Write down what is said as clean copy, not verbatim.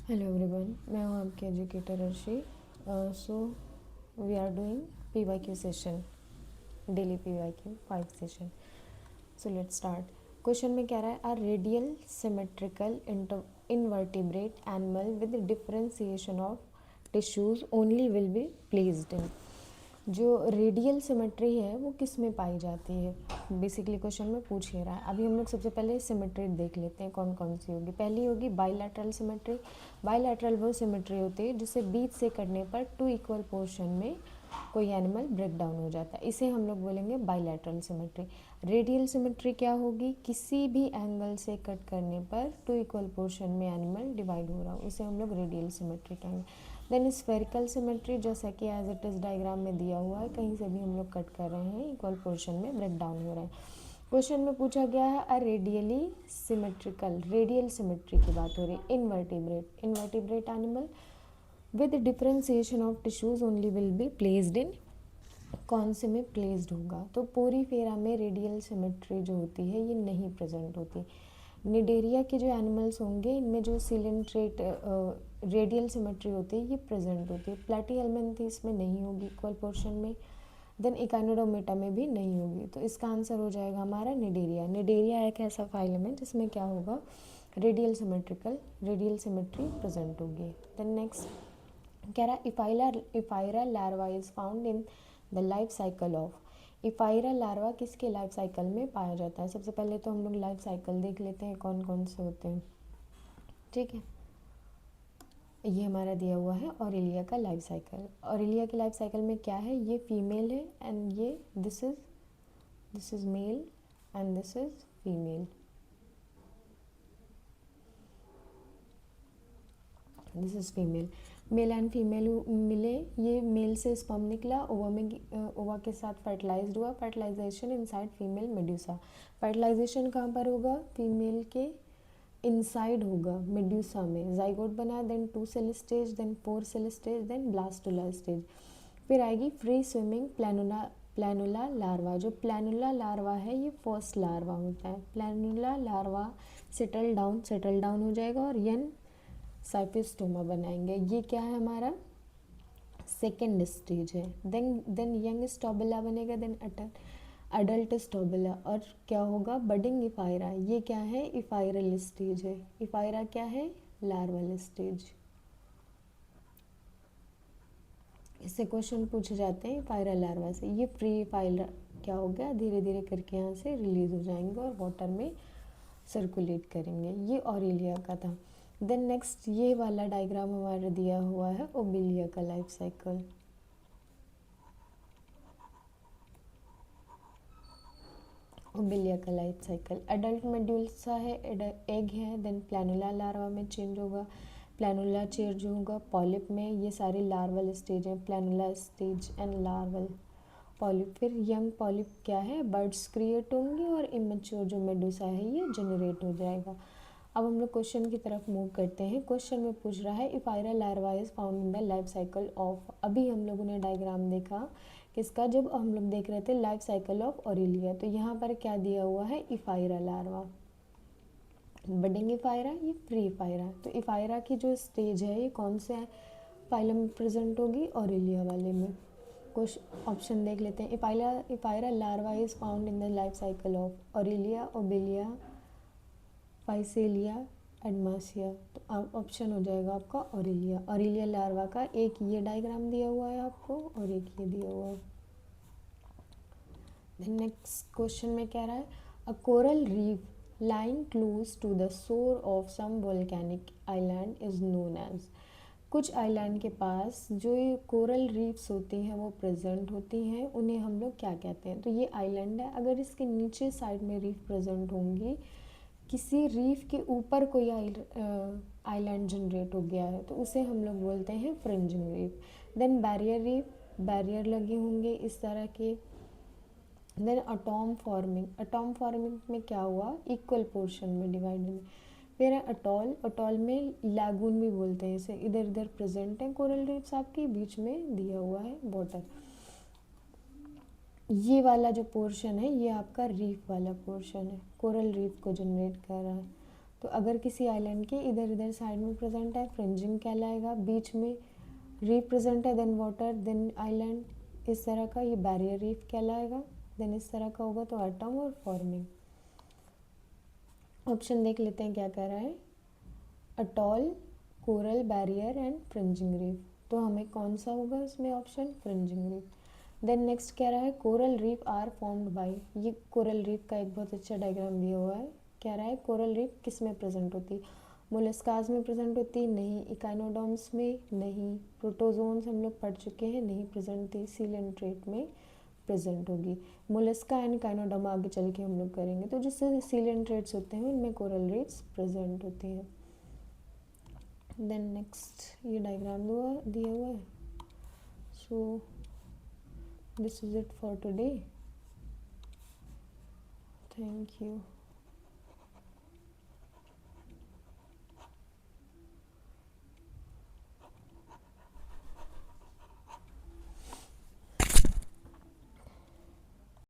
Hello everyone, मैं हूँ आपकी educator Arshi. So we are doing PYQ session, daily PYQ 5 session. So let's start. Question में कह रहा है, are radial symmetrical invertebrate animal with differentiation of tissues only will be placed in. जो radial symmetry है वो किस में पाई जाती है, बेसिकली क्वेश्चन में पूछ ले रहा है। अभी हम लोग सबसे पहले सिमेट्री देख लेते हैं कौन कौन सी होगी। पहली होगी बाइलैटरल सिमेट्री। बाइलैटरल वो सिमेट्री होती है जिसे बीच से कटने पर 2 इक्वल पोर्शन में कोई एनिमल ब्रेक डाउन हो जाता है, इसे हम लोग बोलेंगे बाइलैटरल सिमेट्री। रेडियल सिमेट्री क्या होगी, किसी भी एंगल से कट करने पर 2 इक्वल पोर्शन में एनिमल डिवाइड हो रहा हो, इसे हम लोग रेडियल सिमेट्री कहेंगे। देन स्फेरिकल सिमेट्री, जैसा कि एज इट इज़ डायग्राम में दिया हुआ है, कहीं से भी हम लोग कट कर रहे हैं, इक्वल पोर्शन में ब्रेक डाउन हो रहे हैं। क्वेश्चन में पूछा गया है अ रेडियली सिमेट्रिकल, रेडियल सिमेट्री की बात हो रही है। Invertebrate animal with differentiation of tissues only will be placed इन, कौन से में प्लेस्ड होगा, तो पोरीफेरा में रेडियल सिमेट्री जो होती है ये नहीं प्रेजेंट होती। निडेरिया के जो एनिमल्स होंगे इनमें जो सिलेंट्रेट रेडियल सिमेट्री होती है ये प्रेजेंट होती है। प्लेटीहेल्मिन्थेस में नहीं होगी इक्वल पोर्शन में। देन इकाइनोडर्मेटा में भी नहीं होगी, तो इसका आंसर हो जाएगा हमारा निडेरिया। निडेरिया एक ऐसा फाइलम है जिसमें क्या होगा, रेडियल सिमेट्री प्रेजेंट होगी। देन नेक्स्ट कह रहा है ephyra larva is found in the life cycle of. Ephyra larva किसके लाइफ साइकिल में पाया जाता है। सबसे पहले तो हम लोग लाइफ साइकिल देख लेते हैं कौन कौन से होते हैं, ठीक है। ये हमारा दिया हुआ है ऑरेलिया का लाइफ साइकिल। ऑरेलिया के लाइफ साइकिल में क्या है, ये फीमेल है एंड ये this is male and this is female. This is female, male and female मिले, ये मेल से स्पर्म निकला, ओवा के साथ फर्टिलाइज्ड हुआ, fertilization inside female medusa. Fertilization कहाँ पर होगा, फीमेल के इनसाइड होगा मेड्यूसा में, जाइगोट बना, then 2 cell stage, then 4 cell stage, then blastula stage. फिर आएगी फ्री स्विमिंग प्लानुला लार्वा। जो प्लानुला लार्वा है ये फर्स्ट लार्वा होता है। प्लानुला लार्वा सेटल डाउन हो जाएगा और यंग साइफिस्टोमा बनाएंगे। ये क्या है हमारा सेकेंड स्टेज है। देन यंग स्टोबुला बनेगा, देन अडल्ट स्टोबुला, और क्या होगा बडिंग इफायरा। ये क्या है, इफायरल स्टेज है। इफायरा क्या है, लार्वल स्टेज। इससे क्वेश्चन पूछे जाते हैं इफायरा लार्वा से। ये फ्री इफायरा क्या हो गया, धीरे धीरे करके यहाँ से रिलीज हो जाएंगे और वाटर में सर्कुलेट करेंगे। ये ऑरेलिया का था। देन नेक्स्ट ये वाला डायग्राम हमारा दिया हुआ है ओबिलिया का लाइफ साइकिल। ओबिलिया का लाइफ साइकिल, एडल्ट मेड्यूल्सा है, एग है, देन प्लानुला लार्वा में चेंज होगा, प्लानुला चेंज होगा पॉलिप में। ये सारे लार्वल स्टेज हैं, planula stage and larval polyp. फिर यंग पॉलिप क्या है, बर्ड्स क्रिएट होंगे और इमेच्योर जो मेडूसा है ये जनरेट हो जाएगा। अब हम लोग क्वेश्चन की तरफ मूव करते हैं। क्वेश्चन में पूछ रहा है ephyra larva is found in the life cycle of. अभी हम लोगों ने डायग्राम देखा किसका, जब हम लोग देख रहे थे लाइफ साइकिल ऑफ ऑरेलिया, तो यहाँ पर क्या दिया हुआ है, इफायरा लार्वा, बडिंग इफायरा, ये फ्री इफायरा। तो इफायरा की जो स्टेज है ये कौन से फाइलम में प्रेजेंट होगी, ऑरेलिया वाले में। कुछ ऑप्शन देख लेते हैं। Ephyra larva is found in the life cycle of Aurelia, Obelia, Physalia, Adamsia. तो ऑप्शन हो जाएगा आपका ऑरेलिया। ऑरेलिया लार्वा का एक ये डायग्राम दिया हुआ है आपको और एक ये दिया हुआ है। नेक्स्ट क्वेश्चन में कह रहा है a coral reef lying close to the shore of some volcanic island is known as. कुछ आइलैंड के पास जो ये कोरल रीफ्स होती हैं वो प्रेजेंट होती हैं, उन्हें हम लोग क्या कहते हैं। तो ये आइलैंड है, अगर इसके नीचे साइड में रीफ प्रेजेंट होंगी, किसी रीफ के ऊपर कोई आइलैंड जनरेट हो गया है तो उसे हम लोग बोलते हैं fringing reef. Then barrier reef, barrier लगे होंगे इस तरह के। देन अटॉम फॉर्मिंग में क्या हुआ, इक्वल पोर्शन में डिवाइड में। फिर है अटॉल में लैगून भी बोलते हैं इसे, इधर इधर प्रेजेंट है कोरल रीफ्स आपके, बीच में दिया हुआ है वाटर। ये वाला जो पोर्शन है ये आपका रीफ वाला पोर्शन है, कोरल रीफ को जनरेट कर रहा है। तो अगर किसी आइलैंड के इधर इधर साइड में प्रेजेंट है फ्रिंजिंग कहलाएगा, बीच में रीफ प्रेजेंट है देन वाटर देन आइलैंड, इस तरह का ये बैरियर रीफ कहलाएगा। देन इस तरह का होगा तो एटम और फॉर्मिंग। ऑप्शन देख लेते हैं क्या कह रहा है, atoll, coral, barrier and fringing reef. तो हमें कौन सा होगा इसमें option, fringing reef. Then next कह रहा है coral reef are formed by, ये कोरल रीफ का एक बहुत अच्छा डायग्राम दिया हुआ है। कह रहा है कोरल रीफ किस में प्रेजेंट होती है, मोलस्काज में प्रेजेंट होती, नहीं। इकाइनोडर्म्स में, नहीं। प्रोटोजोन्स हम लोग पढ़ चुके हैं, नहीं प्रेजेंट थी। सीलेंट्रेट में प्रेजेंट होगी। मोलस्का एंड इकाइनोडर्म आगे चल के हम लोग करेंगे। तो जिससे सीलेंट्रेट्स होते हैं उनमें कोरल रीफ्स प्रेजेंट होती हैं। देन नेक्स्ट ये डायग्राम दिया हुआ है। So this is it for today, thank you.